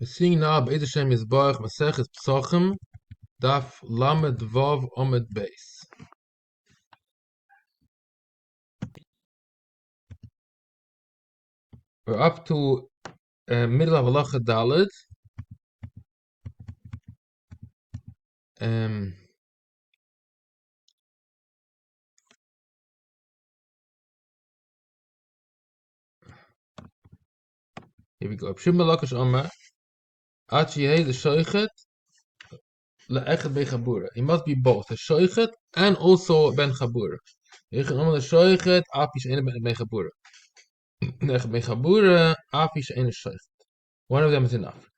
We're seeing now Be'ez Hashem Yisbarach Maseches Pesachim Daf Lamed Vav Omed Beis. We're up to middle of Halacha Dalet. Here we go. Pshim Malakish Omer Achi Yehei L'Shoichet Le'echet Ben Chabura. He must be both a Shoichet and also Ben Chabura. Yechet Omer L'Shoichet Api She'en Ben Chabura. Echet Ben Chabura Api She'en Shoichet. One of them is enough.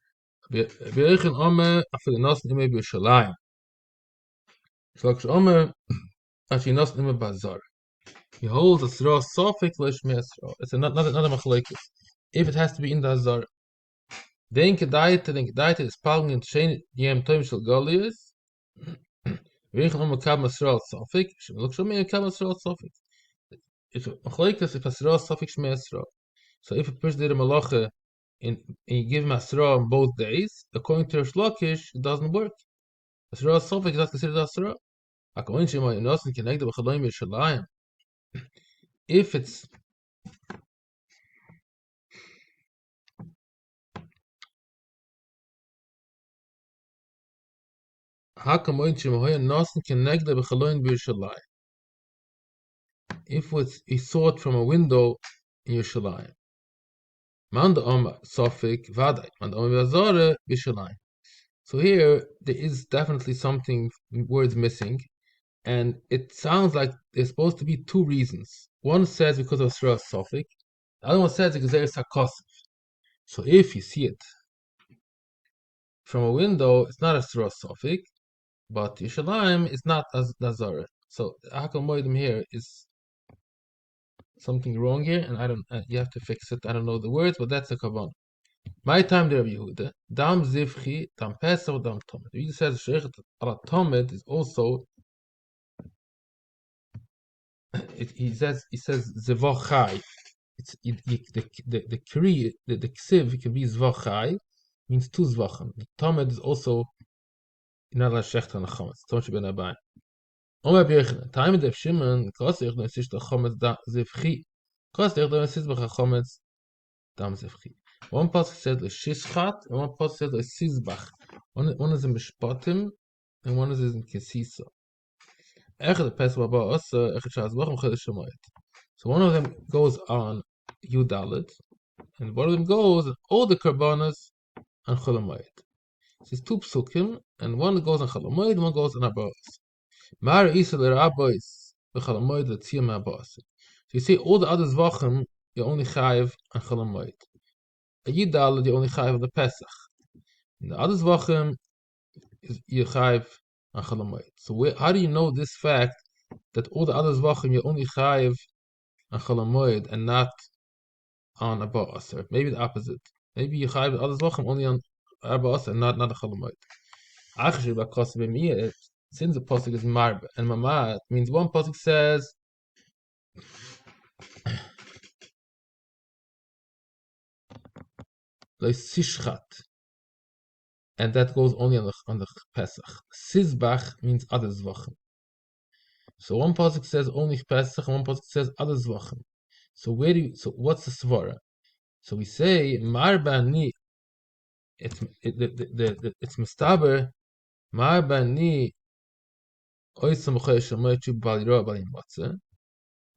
V'yechet Omer Afil Nos Nimei B'Yushalayim. Shlokish Omer Achi Nos Nimei B'Azar. He holds a Sra Sofik L'Shmei Sra. It's another machlekes. If it has to be in the Azar. Den Kedaite is Palm in Shein Yem Toim Shel Goliath. V'yechet Omer Kab Masra Sofik. Shlokish Omer Kab Masra Sofik. It's machlekes if a Sra Sofik Shmei Sra. So if a person did a malacha and you give him a Sra on both days, according to Shlokish, it doesn't work. A Sra Sofik is not considered a Sra. If it's if he saw it from a window in Yerushalayim. So here there is definitely something words missing, and it sounds like there's supposed to be two reasons. One says because of Sra Sofik, the other one says because there is Sakosif. So if you see it from a window, it's not a Sra Sofik, but Yerushalayim is not as Nazareth. So Hakal Moedim here is something wrong here, and I don't. You have to fix it. I don't know the words, but that's a kavan. My time there, Yehuda. Dam zivchi, dam pesach, dam tomet. He says sheichet ala tomet is also. He says zivochai. It's the kri the ksiv can be zivochai, means two zvachim. The tomet is also not a shecht on a chometz. Tomet ben abai. Omer b'yechna. Time of Shimon kosich no isish the chometz da zivchi. Kosich no isish b'cha chometz dam zivchi. One pasuk says the shishchat, and one pasuk says the sizbach. One is in mishpatim, and one is in kesisa. Echad pesach baba asa, echad shazbach chedesh shamayit. So one of them goes on Yudalit, and one of them goes on all the karbanas on cholamayit. So it's two psukim, and one goes on cholamayit, and one goes on abas. Mar isa l'rabos b'cholamayit l'tziyam abas. So you see all the other zvachim you only chayiv on cholamayit. A Yidal, you only chayiv on the Pesach. In the other Zvachim, you chayiv on Chalamayit. So how do you know this fact that all the other Zvachim you only chayiv on Chalamayit and not on Abba Asar? Maybe the opposite. Maybe you chayiv the other Zvachim only on Abba Asar and not on Chalamayit. Actually, since the pasuk is Marba and Mamat, means one pasuk says Sishchat, and that goes only on the Pesach. Sizbach means other zvachim. So one pasuk says only Pesach, and one pasuk says other zvachim. So what's the svara? So we say Marbani. It's mistaber Marbani. Oisam choyesh shemaychu baliro balimotze.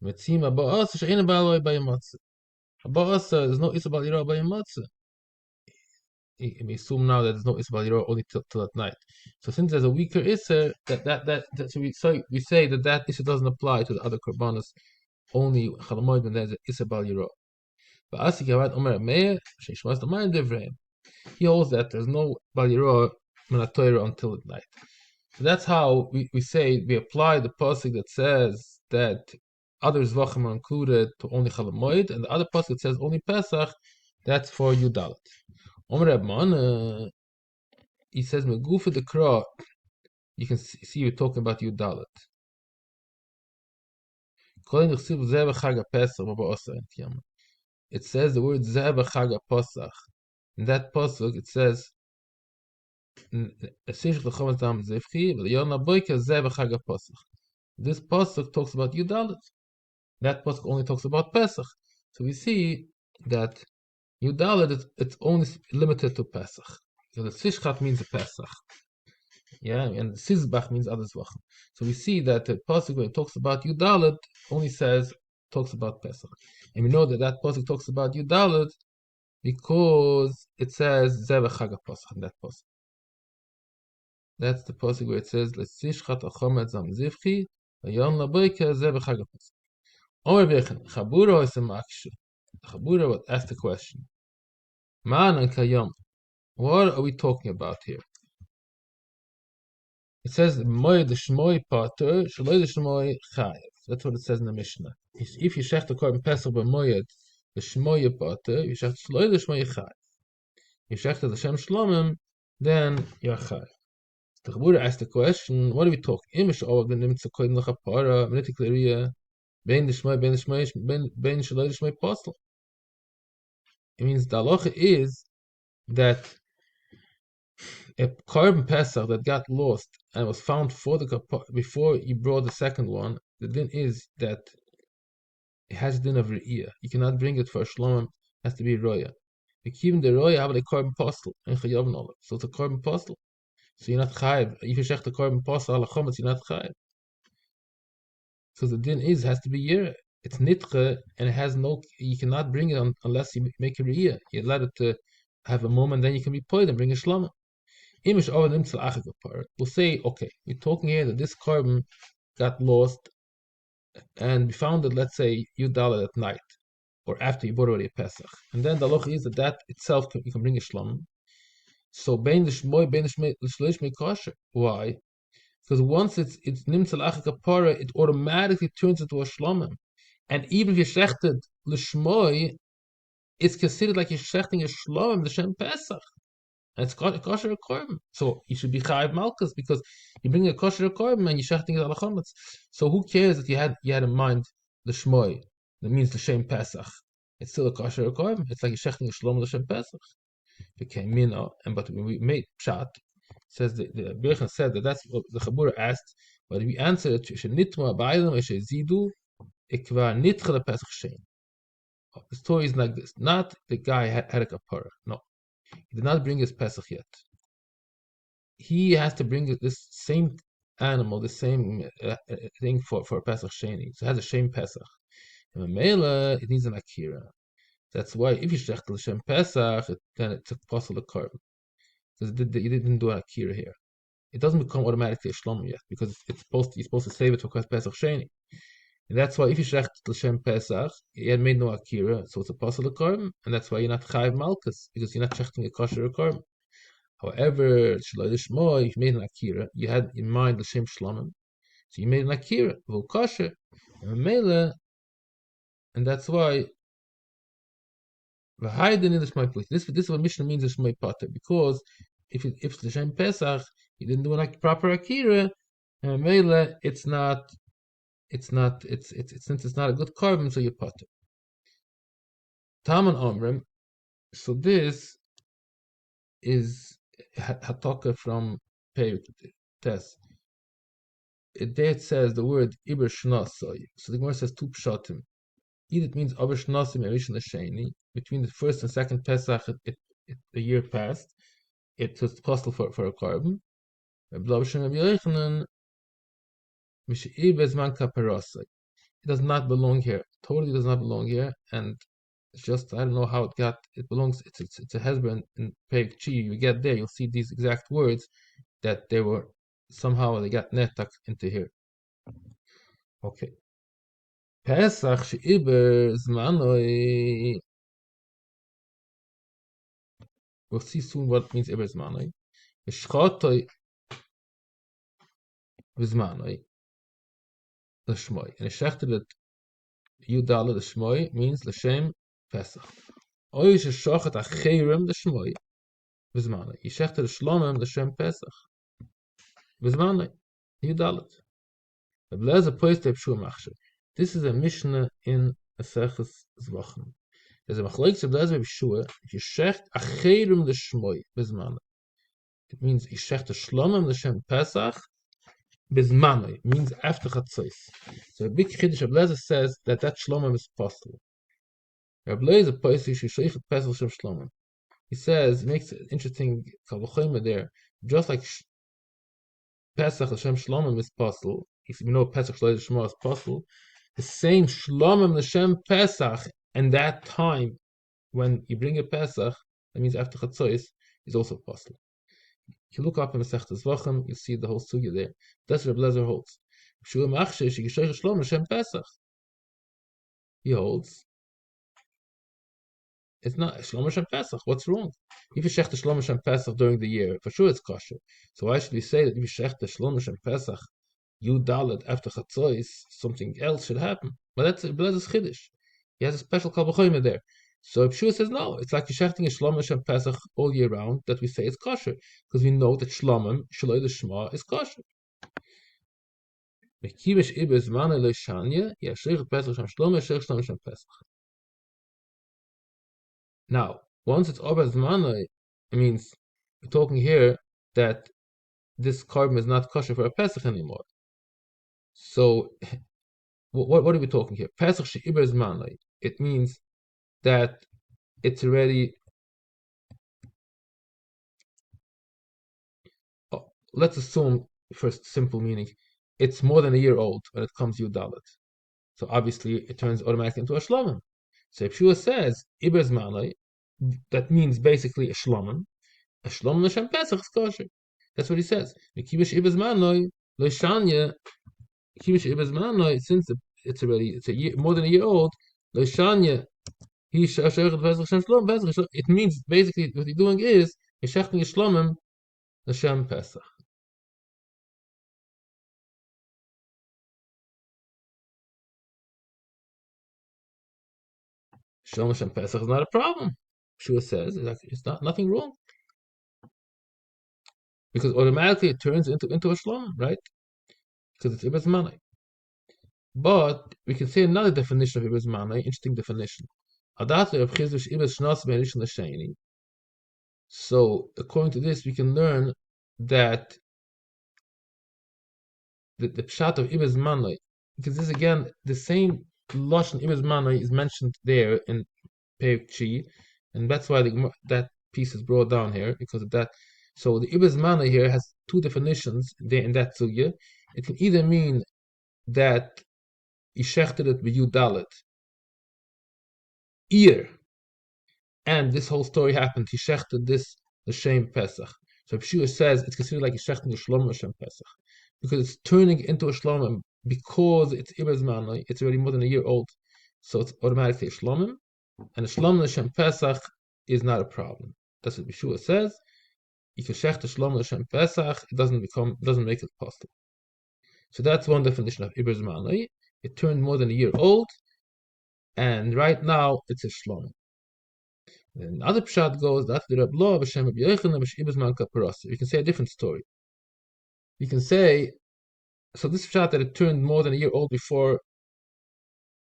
Metzima ba'as she'ena baloi balimotze. Ba'as there's no isa baliro balimotze. We assume now that there's no Isra Baliro only till at night. So since there's a weaker Isra, so we say that Isra doesn't apply to the other Korbanos, only Chalamoid when there's an Isra Baliro. But Asik Yavad Omer Meir, Sheishmas Domain Devreim. He holds that there's no Baliro Menatoira until at night. So that's how we say we apply the pasuk that says that other Zvachim are included to only Chalamoid, and the other pasuk that says only Pesach, that's for Yudalit. He says, "Megufa the Kra." You can see we're talking about Yudalit. It says the word Zeba Chaga Pesach In that pasuk it says, this pasuk talks about Yudalit. That pasuk only talks about Pesach. So we see that Yudalit it's only limited to Pesach. So the Sishchat means a Pesach. Yeah, and Sizbach means other Zvachim. So we see that the pasuk when it talks about Yudalit only talks about Pesach. And we know that pasuk talks about Yudalit because it says Zevach Chag Pesach in that pasuk. That's the pasuk where it says Lesishchat Achomet Zam Zivchi Vayon Laboike Zevach Chag Pesach. Omer Bechen Chabura is a makshu. Chabura would ask the question, Man and Kayom, what are we talking about here? It says Moed Shmoi Pater Shaloi Shmoi Chayev. That's what it says in the Mishnah. If you shech the korban Pesach b'moed the Shmoi Pater, you shech Shaloi Shmoi Chayev. You shech the Shem Shlomim, then you're Chayev. The Chabura asked the question, what are we talking? Imish Ovag ben Nimtza Koid Lach Apara, Menitik Leria, Bein the Shmoi, Bein Shaloi Shmoi Pastel. It means the halacha is that a korban Pesach that got lost and was found before you brought the second one, the din is that it has din of re'iyah. You cannot bring it for a shlomim, it has to be roya. Even the roya have a korban postel and chayavn olav. So it's a korban postel. So you're not chayiv. If you shech the korban postel ala chometz, you're not chayiv. So the din is has to be yireh. It's nitche and it has no. You cannot bring it unless you make a re'iyah. You let it to have a moment, then you can be poid and bring a shlomim. We'll say, okay, we're talking here that this korban got lost and we found it, let's say, Yudala at night or after you bought already a Pesach. And then the loch is that itself you can bring a shlom. So bein the shloish kosher. Why? Because once it's nimtzal achik kapara, it automatically turns into a shlomim. And even if you shechted l'shmoi, it's considered like you're shechting a shlomim l'shem Pesach. And it's kosher korban. So you should be chayiv malchus because you bring a kosher korban and you're shechting it ala chometz. So who cares that you had in mind the shmoi? That means the shem Pesach. It's still a kosher korban. It's like you're shechting a shlom l'shem Pesach. Became mina, and but when we made pshat, says the Birchen said that's what the Chabura asked, but we answered it shenitma ba'aylam zidu ikva nitcha the Pesach shein. The story is like this: not the guy had a kapara. No. He did not bring his Pesach yet. He has to bring this same animal, the same thing for Pesach Sheni. So it has a Shem Pesach. And a Mela, it needs an Akira. That's why if you shech Shem Pesach, then it's a possible korban. Because you didn't do an Akira here. It doesn't become automatically a Shlom yet, because you're supposed to save it for Pesach Sheni. And that's why if you shech Shem Pesach, you had made no Akira, so it's a possible korban, and that's why you're not Chayiv Malkus, because you're not shechting a kosher korban. However, if you made an Akira, you had in mind the same Shlomim, so you made an Akira, kosher, and that's why this is what Mishnah means Shmoi Pater, because if it's the same Pesach, you didn't do a proper Akira, and Mele, it's since it's not a good korban, so you Pater. Taman Omrim, so this is Hataka from Perik Tes. There it says the word Iber Shnasoy. So the Gemara says two pshatim. Either it means Aber Shnasim Erishon Sheni. Between the first and second Pesach, the year passed. It was possible for a korban. It does not belong here. Totally does not belong here, and it's just I don't know how it belongs. It's a husband in Peg Chi. You get there, you'll see these exact words that they got netak into here. Okay. Pesach she'iber zmanoi. We'll see soon what it means iber zmanoi. V'shchotoi v'zmanoi. L'shmoi. And a shechter that Yudala l'shmoi means l'shem Pesach. Oy sheshochet acherem l'shmoi v'zmanoi. You shechter l'shlomim l'shem Pesach. V'zmanoi. Yudalat. This is a Mishnah in Maseches Zvachim. There's a machlokes of Lezer B'Shua. If you shecht acherim l'shmoi bizman, it means you shecht a shlomim l'shem Pesach bizmanoi. It means after chatzos. So a big chiddush of Lezer says that shlomim is possible. Rabbi Lezer poised she sheichet Pesach l'shem shlomim. He says, it makes an interesting kalvachoyma there. Just like Pesach l'shem shlomim is possible, if you know Pesach l'shem Shema is possible, the same shlomim l'shem Pesach and that time when you bring a Pesach, that means after Chatzos, is also possible. If you look up in Masechta Zvachim, you see the whole sugya there. That's what Rabbi Lezer holds. He holds it's not Shlom Hashem Pesach. What's wrong? If you shech the Shlom Hashem Pesach during the year, for sure it's kosher. So why should we say that if you shech the Shlom Hashem Pesach, you dalet after Chatzos, something else should happen? But that's Blez's Chiddush. He has a special Kal V'chomer there. So Pshua says no, it's like you're shechting a Shlom Hashem Pesach all year round that we say it's kosher because we know that Shlomim Shaloi the Shema is kosher. Mekivish ibes mana leishanya yashich Pesach Shem Shlom yashich Shlom Hashem Pesach. Now, once it's Obaz Mana, it means we're talking here that this carbon is not kosher for a Pesach anymore. So, what are we talking here? Pesach she'ibaz Mana. It means that it's already. Let's assume, first simple meaning, it's more than a year old when it comes to Yudalit. So obviously it turns automatically into a Shlomim. So if Shua says Ibez Malay, that means basically a Shlomim L'Shem Pesach is kosher. That's what he says. Kibush Ibez Malay L'Shanya Kibush Ibez Malay, since it's a year, more than a year old, L'Shanya he Shachet Pesach Shem Shlom Pesach. It means basically what he's doing is he's shechting a Shlomim L'Shem Pesach. Shlom Hashem Pesach is not a problem. Shua says it's not nothing wrong because automatically it turns into a shlom, right? Because it's ibaz manai. But we can say another definition of ibaz manai. Interesting definition. So according to this, we can learn that the pshat of ibaz manai, because this again the same lashon ibaz manai is mentioned there in Perek Chi, and that's why that piece is brought down here because of that. So the ibaz mana here has two definitions there in that sugya. It can either mean that he shechted it with Yudalit ear, and this whole story happened. He shechted this l'shem Pesach. So Pshua says it's considered like he shechted a shlom l'shem Pesach because it's turning into a shlomim because it's ibaz mana. It's already more than a year old, so it's automatically a shlomim. And a Shlom L'Shem Pesach is not a problem. That's what Yeshua says. If you shech the Shlom L'Shem Pesach, it doesn't make it possible. So that's one definition of Ibr Zmanai. It turned more than a year old, and right now it's a Shlom. And another pshat goes that the Reb Lo b'Shem Reb Yochanan b'Ibr Zman Kaparas. You can say a different story. You can say, so this pshat that it turned more than a year old before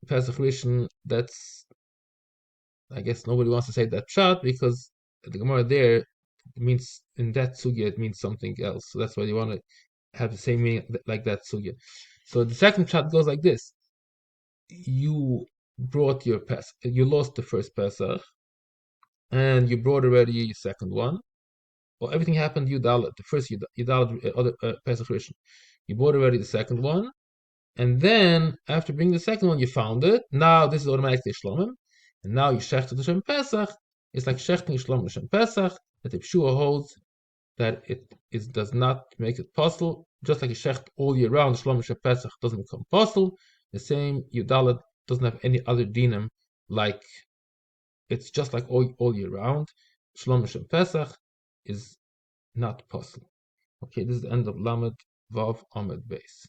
Pesach Rishon, that's, I guess nobody wants to say that pshat because the Gemara there means in that sugya it means something else. So that's why you want to have the same meaning like that sugya. So the second pshat goes like this: you brought your Pesach, you lost the first Pesach, and you brought already your second one. Well, everything happened. Yudalit, the first Yudalit other Pesach Rishon. You brought already the second one, and then after bringing the second one, you found it. Now this is automatically Shlomim. And now you shechted L'Shem Pesach. It's like shechting Shlom L'Shem Pesach. That the Pshua holds that it does not make it possible. Just like you shecht all year round, Shlom L'Shem Pesach doesn't become possible. The same Yudalit doesn't have any other dinim. Like it's just like all year round. Shlom L'Shem Pesach is not possible. Okay, this is the end of Lamed Vav Amud Beis.